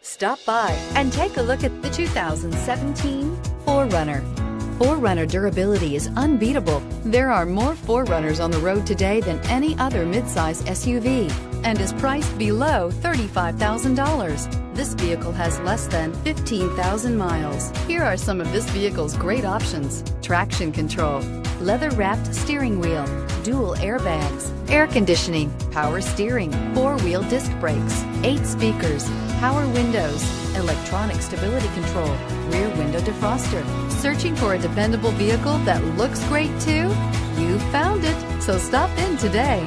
Stop by and take a look at the 2017 4Runner. 4Runner durability is unbeatable. There are more 4Runners on the road today than any other midsize SUV and is priced below $35,000. This vehicle has less than 15,000 miles. Here are some of this vehicle's great options: traction control, leather-wrapped steering wheel, dual airbags, air conditioning, power steering, four-wheel disc brakes, 8 speakers, power windows, electronic stability control, rear window defroster. Searching for a dependable vehicle that looks great too? You found it, so stop in today.